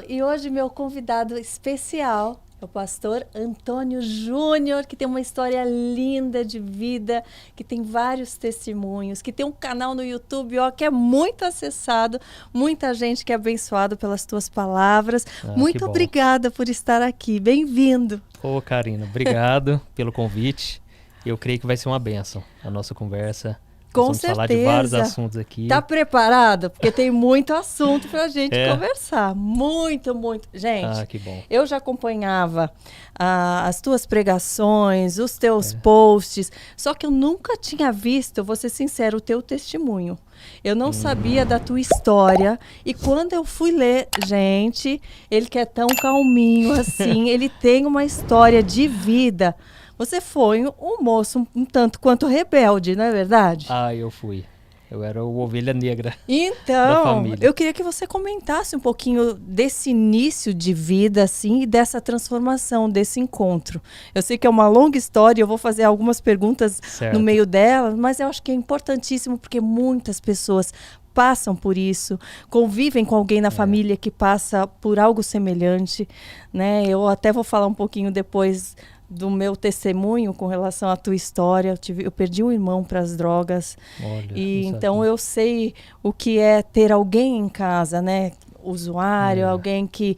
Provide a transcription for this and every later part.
E hoje meu convidado especial é o pastor Antônio Júnior, que tem uma história linda de vida, que tem vários testemunhos, que tem um canal no YouTube, ó, que é muito acessado, muita gente que é abençoado pelas tuas palavras. Que Muito bom. obrigada por estar aqui. Bem-vindo. Ô, Karina, obrigado pelo convite. Eu creio que vai ser uma bênção a nossa conversa. Com Nós vamos falar de certeza. vários assuntos aqui. Tá preparado? Porque tem muito assunto pra gente É. conversar. Muito, muito. Gente, Que bom. eu já acompanhava as tuas pregações, os teus posts, só que eu nunca tinha visto, vou ser sincero, o teu testemunho. Eu não sabia da tua história. E quando eu fui ler, gente, ele que é tão calminho assim, ele tem uma história de vida. Você foi um moço um tanto quanto rebelde, não é verdade? Eu fui. Eu era o ovelha negra da Então, família. eu queria que você comentasse um pouquinho desse início de vida, assim, e dessa transformação, desse encontro. Eu sei que é uma longa história, eu vou fazer algumas perguntas Certo. no meio dela, mas eu acho que é importantíssimo porque muitas pessoas passam por isso, convivem com alguém na família que passa por algo semelhante, né? Eu até vou falar um pouquinho depois do meu testemunho com relação à tua história. Eu perdi um irmão para as drogas. Olha, E não então sabia. eu sei o que é ter alguém em casa, né? Usuário, alguém que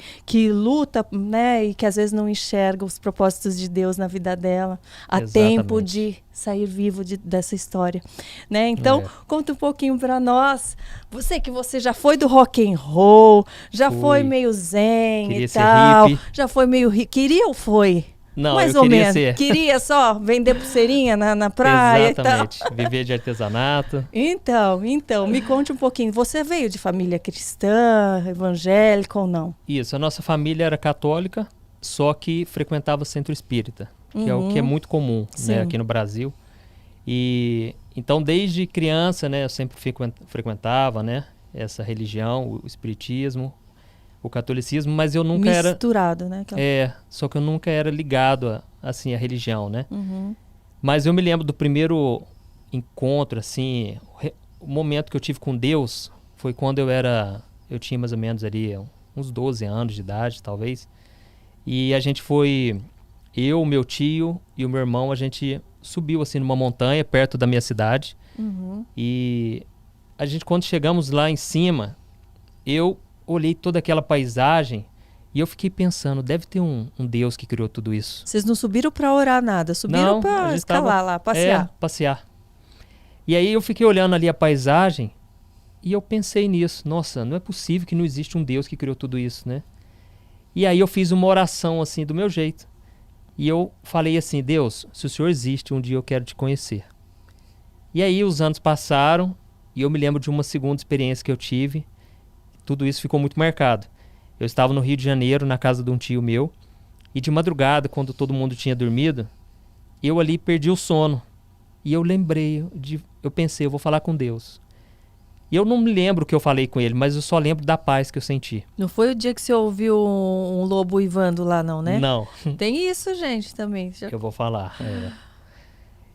luta, né? E que às vezes não enxerga os propósitos de Deus na vida dela. Há tempo de sair vivo dessa história, né? Então, conta um pouquinho para nós. Você já foi do rock and roll, já foi meio zen Queria e ser tal, hippie. já foi meio queria ou foi? Não, Mais eu ou queria menos. ser. Queria só vender pulseirinha na praia Exatamente. e tal. Viver de artesanato. Então, me conte um pouquinho. Você veio de família cristã, evangélica ou não? Isso, a nossa família era católica, só que frequentava centro espírita, que é o que é muito comum, né, aqui no Brasil. E então, desde criança, né, eu sempre frequentava, né, essa religião, o espiritismo, o catolicismo, mas eu nunca misturado, né? Só que eu nunca era ligado assim à religião, né? Mas eu me lembro do primeiro encontro, assim, o momento que eu tive com Deus foi quando eu tinha mais ou menos ali uns 12 anos de idade, talvez. E a gente foi, eu, meu tio e o meu irmão, a gente subiu assim numa montanha perto da minha cidade. E a gente, quando chegamos lá em cima, eu olhei toda aquela paisagem e eu fiquei pensando, deve ter um Deus que criou tudo isso. Vocês não subiram para orar nada, subiram para escalar lá, passear. Passear. E aí eu fiquei olhando ali a paisagem e eu pensei nisso. Nossa, não é possível que não existe um Deus que criou tudo isso, né? E aí eu fiz uma oração assim do meu jeito. E eu falei assim, Deus, se o Senhor existe, um dia eu quero te conhecer. E aí os anos passaram e eu me lembro de uma segunda experiência que eu tive. Tudo isso ficou muito marcado. Eu estava no Rio de Janeiro, na casa de um tio meu, e de madrugada, quando todo mundo tinha dormido, eu ali perdi o sono. E eu eu pensei, eu vou falar com Deus. E eu não me lembro o que eu falei com ele, mas eu só lembro da paz que eu senti. Não foi o dia que você ouviu um lobo uivando lá, não, né? Não. Tem isso, gente, também. Eu vou falar.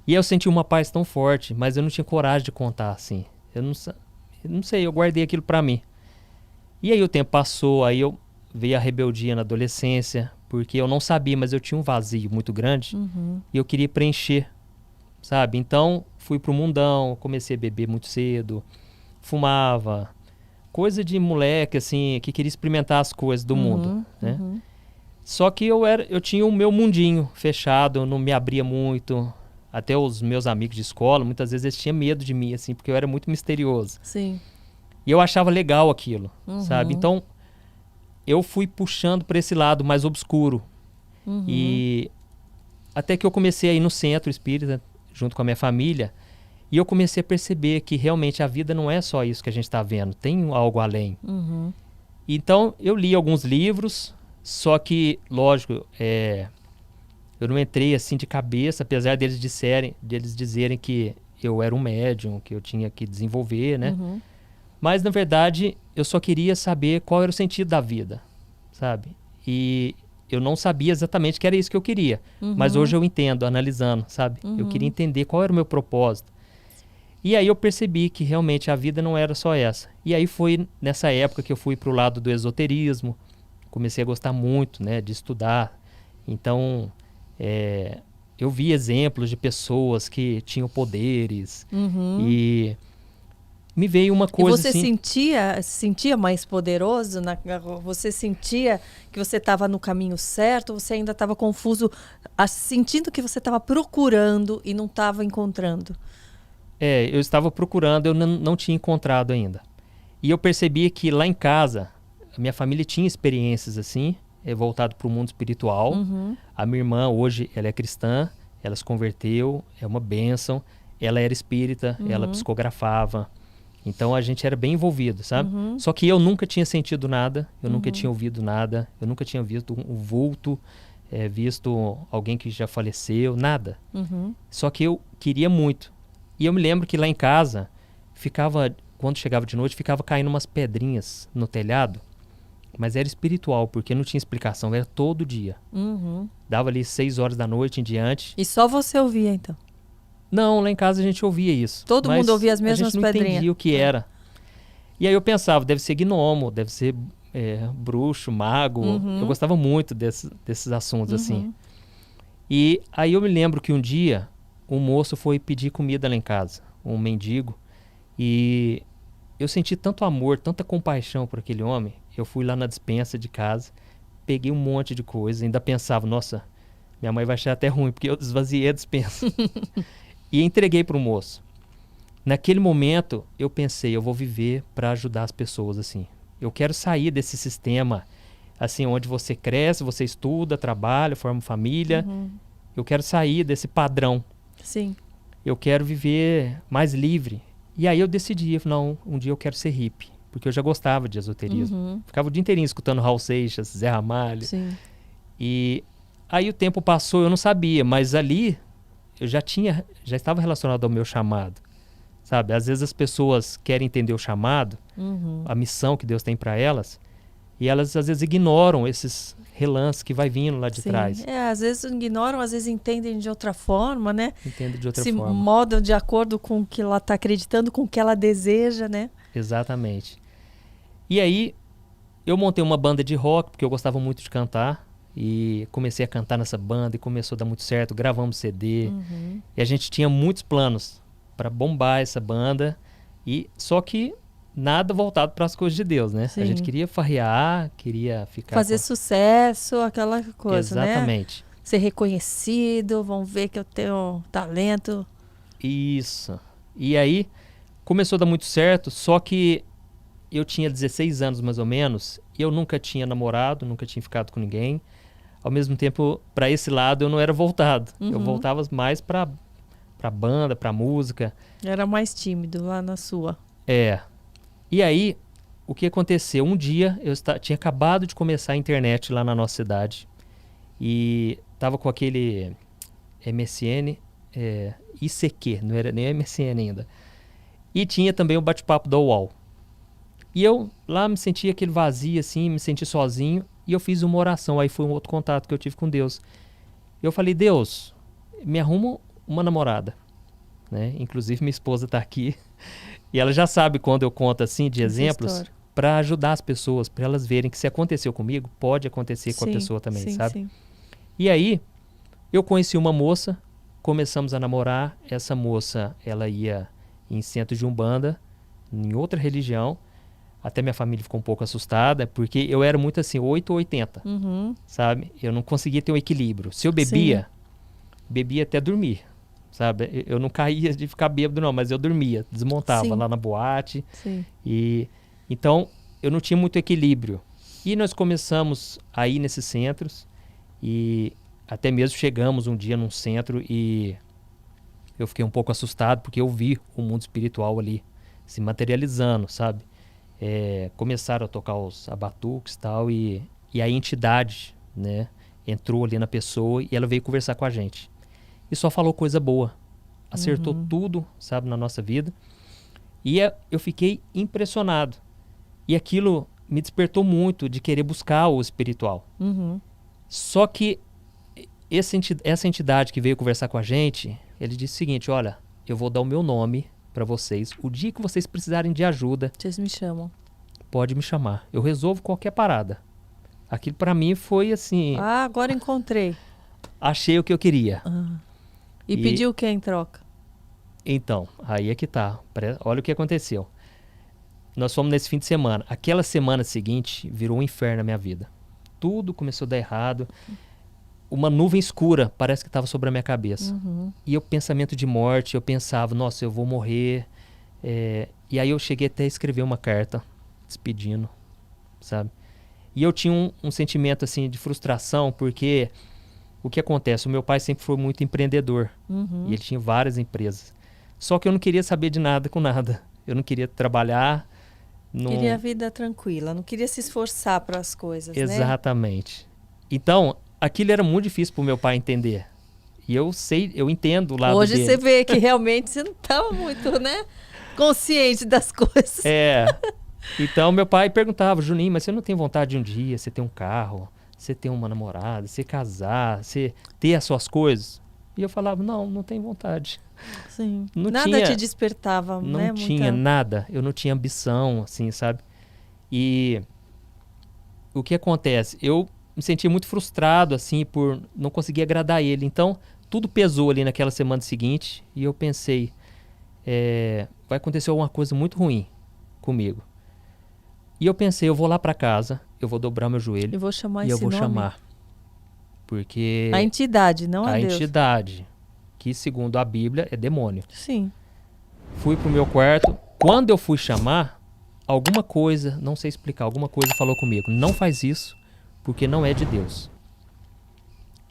E eu senti uma paz tão forte, mas eu não tinha coragem de contar assim. Eu não sei, eu guardei aquilo pra mim. E aí o tempo passou, aí eu veio a rebeldia na adolescência, porque eu não sabia, mas eu tinha um vazio muito grande e eu queria preencher, sabe? Então fui pro mundão, comecei a beber muito cedo, fumava, coisa de moleque assim, que queria experimentar as coisas do mundo, né? Só que eu tinha o meu mundinho fechado, eu não me abria muito. Até os meus amigos de escola, muitas vezes eles tinham medo de mim, assim, porque eu era muito misterioso. Sim. E eu achava legal aquilo, sabe? Então, eu fui puxando para esse lado mais obscuro. E até que eu comecei a ir no centro espírita, junto com a minha família, e eu comecei a perceber que realmente a vida não é só isso que a gente está vendo, tem algo além. Então, eu li alguns livros, só que, lógico, eu não entrei assim de cabeça, apesar deles dizerem que eu era um médium, que eu tinha que desenvolver, né? Mas, na verdade, eu só queria saber qual era o sentido da vida, sabe? E eu não sabia exatamente que era isso que eu queria. Mas hoje eu entendo, analisando, sabe? Eu queria entender qual era o meu propósito. E aí eu percebi que realmente a vida não era só essa. E aí foi nessa época que eu fui pro lado do esoterismo, comecei a gostar muito, né, de estudar. Então, eu vi exemplos de pessoas que tinham poderes e me veio uma coisa e você assim... sentia mais poderoso? Você sentia que você estava no caminho certo? Ou você ainda estava confuso, sentindo que você estava procurando e não estava encontrando? Eu estava procurando, eu não tinha encontrado ainda. E eu percebi que lá em casa, a minha família tinha experiências assim, voltado para o mundo espiritual. A minha irmã hoje, ela é cristã, ela se converteu, é uma bênção. Ela era espírita, ela psicografava. Então a gente era bem envolvido, sabe? Só que eu nunca tinha sentido nada, eu nunca tinha ouvido nada, eu nunca tinha visto um vulto, visto alguém que já faleceu, nada. Só que eu queria muito. E eu me lembro que lá em casa, quando chegava de noite, ficava caindo umas pedrinhas no telhado, mas era espiritual, porque não tinha explicação, era todo dia. Dava ali 6 horas da noite em diante. E só você ouvia, então? Não, lá em casa a gente ouvia isso. Todo mundo ouvia as mesmas pedrinhas? A gente não pedrinhas? entendia o que era. E aí eu pensava, deve ser gnomo, deve ser bruxo, mago. Eu gostava muito desses assuntos, assim. E aí eu me lembro que um dia um moço foi pedir comida lá em casa, um mendigo. E eu senti tanto amor, tanta compaixão por aquele homem. Eu fui lá na despensa de casa, peguei um monte de coisa, ainda pensava, nossa, minha mãe vai achar até ruim, porque eu esvaziei a despensa. E entreguei para o moço. Naquele momento, eu pensei, eu vou viver para ajudar as pessoas, assim. Eu quero sair desse sistema, assim, onde você cresce, você estuda, trabalha, forma família. Eu quero sair desse padrão. Sim. Eu quero viver mais livre. E aí eu decidi, não, um dia eu quero ser hippie, porque eu já gostava de esoterismo. Ficava o dia inteirinho escutando Raul Seixas, Zé Ramalho. Sim. E aí o tempo passou, eu não sabia, mas ali eu já estava relacionado ao meu chamado, sabe? Às vezes as pessoas querem entender o chamado, a missão que Deus tem para elas, e elas às vezes ignoram esses relances que vai vindo lá de trás. Às vezes ignoram, às vezes entendem de outra forma, né? Entendem de outra forma. Se modam de acordo com o que ela está acreditando, com o que ela deseja, né? Exatamente. E aí eu montei uma banda de rock, porque eu gostava muito de cantar. E comecei a cantar nessa banda e começou a dar muito certo, gravamos CD. E a gente tinha muitos planos para bombar essa banda. Só que nada voltado para as coisas de Deus, né? Sim. A gente queria farrear, queria ficar... Fazer sucesso, aquela coisa, Exatamente. Né? Ser reconhecido, vão ver que eu tenho talento. Isso. E aí começou a dar muito certo, só que eu tinha 16 anos mais ou menos e eu nunca tinha namorado, nunca tinha ficado com ninguém. Ao mesmo tempo, para esse lado eu não era voltado. Eu voltava mais para banda, para música. Era mais tímido lá na sua. E aí, o que aconteceu? Um dia, eu tinha acabado de começar a internet lá na nossa cidade. E tava com aquele MSN, ICQ, não era nem MSN ainda. E tinha também o bate-papo da UOL. E eu lá me senti aquele vazio, assim, me senti sozinho. E eu fiz uma oração, aí foi um outro contato que eu tive com Deus. Eu falei, Deus, me arruma uma namorada, né? Inclusive minha esposa está aqui. E ela já sabe quando eu conto assim de exemplos para ajudar as pessoas, para elas verem que se aconteceu comigo, pode acontecer com a pessoa também, sabe? Sim. E aí, eu conheci uma moça, começamos a namorar. Essa moça, ela ia em centro de Umbanda, em outra religião. Até minha família ficou um pouco assustada, porque eu era muito assim, 8 ou 80, sabe? Eu não conseguia ter um equilíbrio. Se eu bebia até dormir, sabe? Eu não caía de ficar bêbado não, mas eu dormia, desmontava lá na boate. E então, eu não tinha muito equilíbrio. E nós começamos a ir nesses centros e até mesmo chegamos um dia num centro e eu fiquei um pouco assustado, porque eu vi o mundo espiritual ali se materializando, sabe? Começaram a tocar os abatuques e tal, e a entidade, né, entrou ali na pessoa e ela veio conversar com a gente. E só falou coisa boa. Acertou tudo, sabe, na nossa vida. E eu fiquei impressionado. E aquilo me despertou muito de querer buscar o espiritual. Só que essa entidade que veio conversar com a gente, ele disse o seguinte, olha, eu vou dar o meu nome para vocês. O dia que vocês precisarem de ajuda, vocês me chamam. Pode me chamar. Eu resolvo qualquer parada. Aquilo para mim foi assim, Ah, agora encontrei. achei o que eu queria. E pediu o que em troca? Então, aí é que tá. Olha o que aconteceu. Nós fomos nesse fim de semana. Aquela semana seguinte virou um inferno na minha vida. Tudo começou a dar errado. Uma nuvem escura parece que estava sobre a minha cabeça. E o pensamento de morte, eu pensava, nossa, eu vou morrer. E aí eu cheguei até a escrever uma carta despedindo, sabe? E eu tinha um sentimento assim de frustração, porque o que acontece? O meu pai sempre foi muito empreendedor. E ele tinha várias empresas. Só que eu não queria saber de nada com nada. Eu não queria trabalhar. Queria a vida tranquila, não queria se esforçar para as coisas, né? Exatamente. Então, aquilo era muito difícil para o meu pai entender. E eu entendo o lado Hoje dele. você vê que realmente você não estava muito, né, consciente das coisas. Então, meu pai perguntava, Juninho, mas você não tem vontade de um dia você ter um carro, você ter uma namorada, você casar, você ter as suas coisas? E eu falava, não tenho vontade. Sim. Não Nada tinha, te despertava, não né? tinha nada. Eu não tinha ambição, assim, sabe? E o que acontece? Eu me sentia muito frustrado, assim, por não conseguir agradar ele. Então, tudo pesou ali naquela semana seguinte e eu pensei, vai acontecer alguma coisa muito ruim comigo. E eu pensei, eu vou lá pra casa, eu vou dobrar meu joelho Eu vou chamar e eu esse vou nome. chamar. Porque A entidade, não a Deus. entidade, que segundo a Bíblia é demônio. Sim. Fui pro meu quarto. Quando eu fui chamar, alguma coisa, não sei explicar, alguma coisa falou comigo. Não faz isso, porque não é de Deus.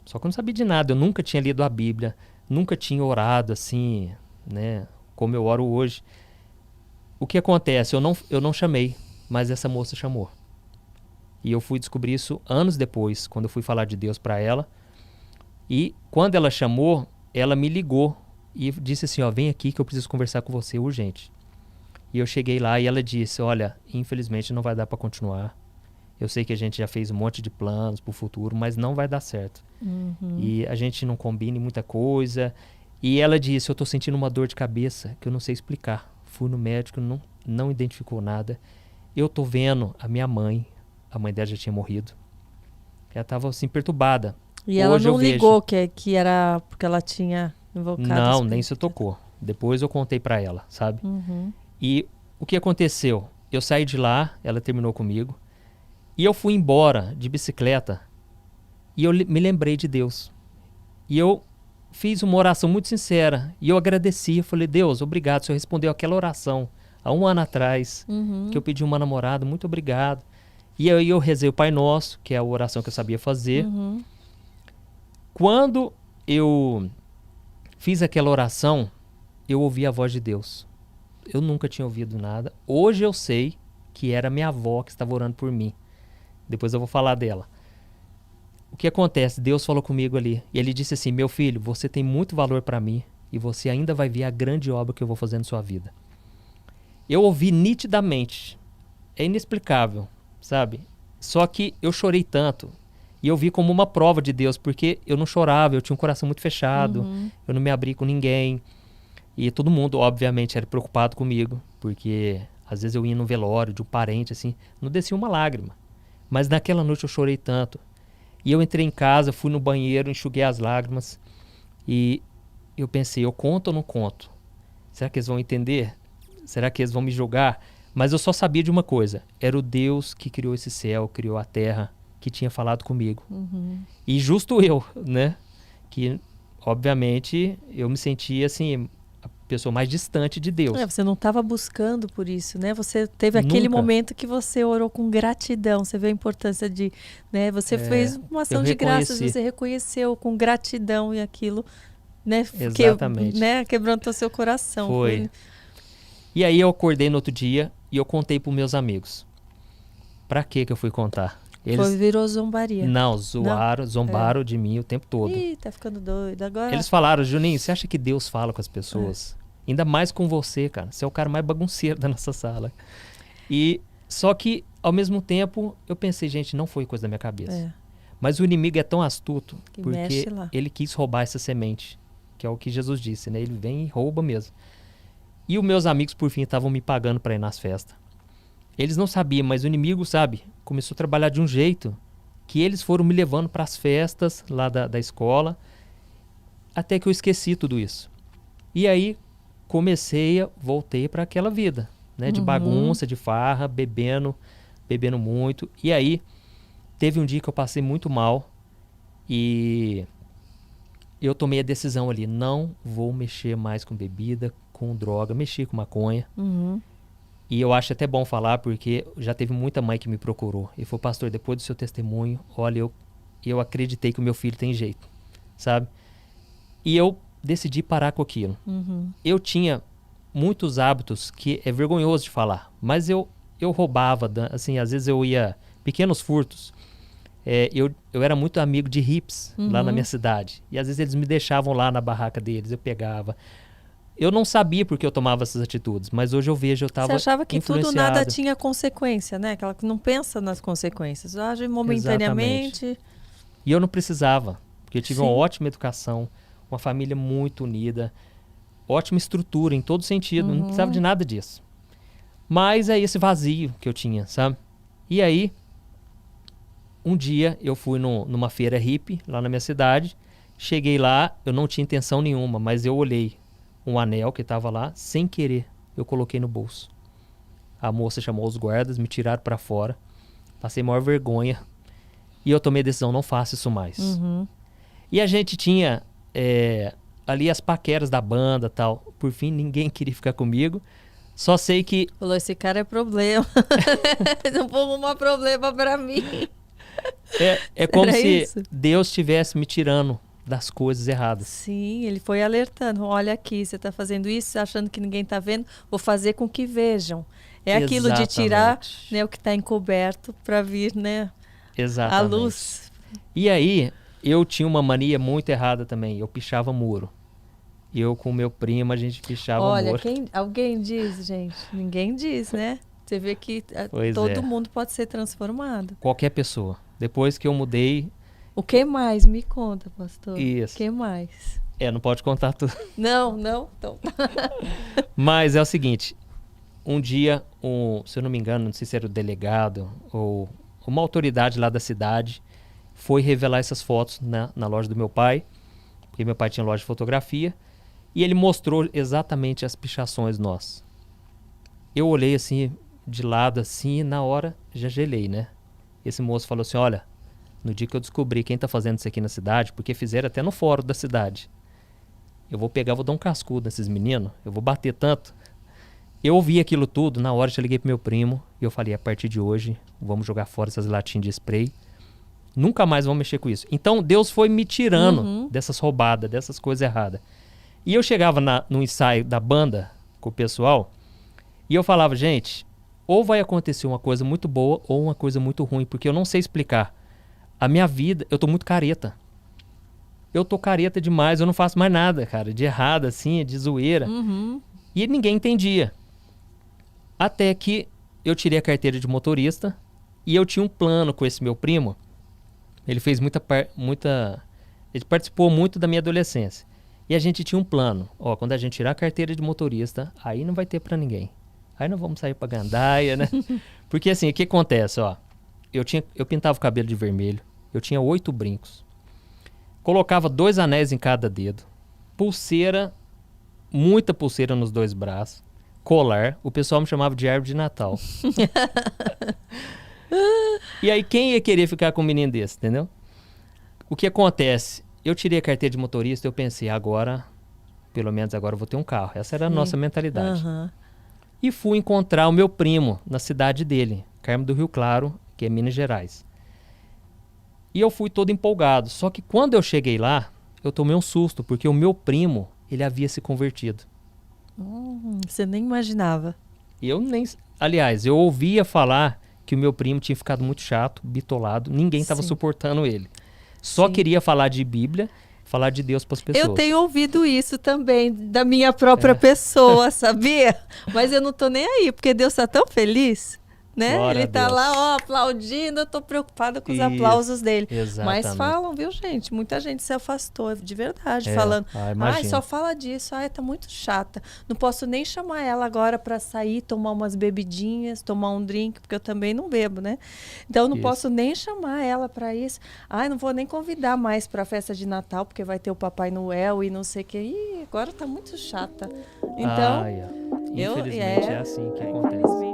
Só que eu não sabia de nada. Eu nunca tinha lido a Bíblia, nunca tinha orado assim, né? Como eu oro hoje. O que acontece? Eu não chamei, mas essa moça chamou. E eu fui descobrir isso anos depois, quando eu fui falar de Deus para ela. E quando ela chamou, ela me ligou e disse assim, ó, vem aqui que eu preciso conversar com você urgente. E eu cheguei lá e ela disse, olha, infelizmente não vai dar para continuar. Eu sei que a gente já fez um monte de planos pro futuro, mas não vai dar certo. E a gente não combina muita coisa. E ela disse, eu tô sentindo uma dor de cabeça que eu não sei explicar. Fui no médico, não identificou nada. Eu tô vendo a minha mãe, a mãe dela já tinha morrido. Ela tava assim perturbada. E ela Hoje não eu vejo. ligou que era porque ela tinha invocado. Não, nem se tocou. Depois eu contei pra ela, sabe? E o que aconteceu? Eu saí de lá, ela terminou comigo. E eu fui embora de bicicleta. E eu me lembrei de Deus. E eu fiz uma oração muito sincera. E eu agradeci. Eu falei, Deus, obrigado. O Senhor respondeu aquela oração há um ano atrás. Que eu pedi uma namorada. Muito obrigado. E aí eu rezei o Pai Nosso, que é a oração que eu sabia fazer. Quando eu fiz aquela oração, eu ouvi a voz de Deus. Eu nunca tinha ouvido nada. Hoje eu sei que era minha avó que estava orando por mim. Depois eu vou falar dela. O que acontece? Deus falou comigo ali. E ele disse assim, meu filho, você tem muito valor para mim e você ainda vai ver a grande obra que eu vou fazer na sua vida. Eu ouvi nitidamente. É inexplicável, sabe? Só que eu chorei tanto. E eu vi como uma prova de Deus, porque eu não chorava, eu tinha um coração muito fechado, eu não me abri com ninguém. E todo mundo, obviamente, era preocupado comigo, porque às vezes eu ia no velório de um parente, assim, não descia uma lágrima. Mas naquela noite eu chorei tanto. E eu entrei em casa, fui no banheiro, enxuguei as lágrimas. E eu pensei, eu conto ou não conto? Será que eles vão entender? Será que eles vão me julgar? Mas eu só sabia de uma coisa. Era o Deus que criou esse céu, criou a terra, que tinha falado comigo. E justo eu, né? Que, obviamente, eu me sentia, assim, a pessoa mais distante de Deus. Você não estava buscando por isso, né? Você teve aquele momento que você orou com gratidão. Você vê a importância de, né? Você fez uma ação de graças, você reconheceu com gratidão e aquilo, né? Exatamente. Né? Quebrantou seu coração. Foi. E aí eu acordei no outro dia e eu contei para meus amigos. Pra que eu fui contar? Virou zombaria. Não, zombaram de mim o tempo todo. Ih, tá ficando doido. Agora... Eles falaram, Juninho, você acha que Deus fala com as pessoas? Ainda mais com você, cara. Você é o cara mais bagunceiro da nossa sala. E só que, ao mesmo tempo, eu pensei, gente, não foi coisa da minha cabeça. Mas o inimigo é tão astuto, porque ele quis roubar essa semente, que é o que Jesus disse, né? Ele vem e rouba mesmo. E os meus amigos, por fim, estavam me pagando para ir nas festas. Eles não sabiam, mas o inimigo, sabe, começou a trabalhar de um jeito que eles foram me levando para as festas lá da escola, até que eu esqueci tudo isso. E aí voltei para aquela vida, né? De bagunça, de farra, bebendo muito. E aí, teve um dia que eu passei muito mal e eu tomei a decisão ali, não vou mexer mais com bebida, com droga, mexi com maconha. E eu acho até bom falar, porque já teve muita mãe que me procurou. E falou, pastor, depois do seu testemunho, olha, eu acreditei que o meu filho tem jeito, sabe? E eu decidi parar com aquilo. Eu tinha muitos hábitos que é vergonhoso de falar, mas eu roubava, assim, às vezes eu ia, pequenos furtos. Eu era muito amigo de hippies lá na minha cidade. E às vezes eles me deixavam lá na barraca deles, eu pegava. Eu não sabia porque eu tomava essas atitudes, mas hoje eu vejo, eu estava Você achava que tudo influenciado. nada tinha consequência, né? Aquela que não pensa nas consequências, age momentaneamente. Exatamente. E eu não precisava, porque eu tive uma Sim. ótima educação, uma família muito unida, ótima estrutura em todo sentido, não precisava de nada disso. Mas é esse vazio que eu tinha, sabe? E aí, um dia eu fui numa feira hippie lá na minha cidade, cheguei lá, eu não tinha intenção nenhuma, mas eu olhei um anel que estava lá, sem querer, eu coloquei no bolso. A moça chamou os guardas, me tiraram para fora, passei maior vergonha e eu tomei a decisão, não faço isso mais. E a gente tinha ali as paqueras da banda, tal. Por fim, ninguém queria ficar comigo. Só sei que Falou, esse cara é problema. Não vou arrumar problema pra mim. é como Era se isso? Deus estivesse me tirando das coisas erradas. Sim, ele foi alertando. Olha aqui, você está fazendo isso, achando que ninguém está vendo. Vou fazer com que vejam. É aquilo de tirar, Exatamente. né, o que está encoberto para vir, né, a Exatamente. luz. E aí, eu tinha uma mania muito errada também. Eu pichava muro. Eu com meu primo, a gente pichava Olha, muro. alguém diz, gente? Ninguém diz, né? Você vê que Pois todo é. mundo pode ser transformado. Qualquer pessoa. Depois que eu mudei, O que mais? Me conta, pastor. Isso. O que mais? não pode contar tudo. Não? Então. Mas é o seguinte, um dia, se eu não me engano, não sei se era o delegado ou uma autoridade lá da cidade, foi revelar essas fotos na loja do meu pai, porque meu pai tinha loja de fotografia, e ele mostrou exatamente as pichações nossas. Eu olhei assim, de lado assim, e na hora já gelei, né? Esse moço falou assim, olha, no dia que eu descobri quem tá fazendo isso aqui na cidade, porque fizeram até no fórum da cidade, eu vou dar um cascudo nesses meninos, eu vou bater tanto. Eu ouvi aquilo tudo, na hora eu liguei pro meu primo, e eu falei, a partir de hoje, vamos jogar fora essas latinhas de spray, nunca mais vamos mexer com isso. Então Deus foi me tirando dessas roubadas, dessas coisas erradas. E eu chegava no ensaio da banda com o pessoal, e eu falava, gente, ou vai acontecer uma coisa muito boa ou uma coisa muito ruim, porque eu não sei explicar. A minha vida, eu tô muito careta. Eu tô careta demais, eu não faço mais nada, cara, de errado, assim, de zoeira. E ninguém entendia. Até que eu tirei a carteira de motorista e eu tinha um plano com esse meu primo. Ele fez ele participou muito da minha adolescência. E a gente tinha um plano. Ó, quando a gente tirar a carteira de motorista, aí não vai ter pra ninguém. Aí nós vamos sair pra gandaia, né? Porque assim, o que acontece, ó? Eu pintava o cabelo de vermelho. Eu tinha 8 brincos. Colocava 2 anéis em cada dedo. Pulseira, muita pulseira nos 2 braços. Colar. O pessoal me chamava de árvore de Natal. E aí, quem ia querer ficar com um menino desse, entendeu? O que acontece? Eu tirei a carteira de motorista e eu pensei, pelo menos agora eu vou ter um carro. Essa era a nossa mentalidade. E fui encontrar o meu primo na cidade dele, Carmo do Rio Claro, que é Minas Gerais. E eu fui todo empolgado. Só que quando eu cheguei lá, eu tomei um susto, porque o meu primo, ele havia se convertido. Você nem imaginava. Aliás, eu ouvia falar que o meu primo tinha ficado muito chato, bitolado, ninguém estava suportando ele. Só queria falar de Bíblia, falar de Deus para as pessoas. Eu tenho ouvido isso também da minha própria pessoa, sabia? Mas eu não tô nem aí, porque Deus tá tão feliz. né? Glória Ele a tá Deus. lá, ó, aplaudindo, eu tô preocupada com os Isso, aplausos dele. exatamente. Mas falam, viu, gente? Muita gente se afastou, de verdade, É, falando, imagino. só fala disso, tá muito chata. Não posso nem chamar ela agora pra sair, tomar umas bebidinhas, tomar um drink, porque eu também não bebo, né? Então não Isso. posso nem chamar ela pra isso. Não vou nem convidar mais pra festa de Natal, porque vai ter o Papai Noel e não sei o que. Ih, agora tá muito chata. Então, Infelizmente é assim que acontece.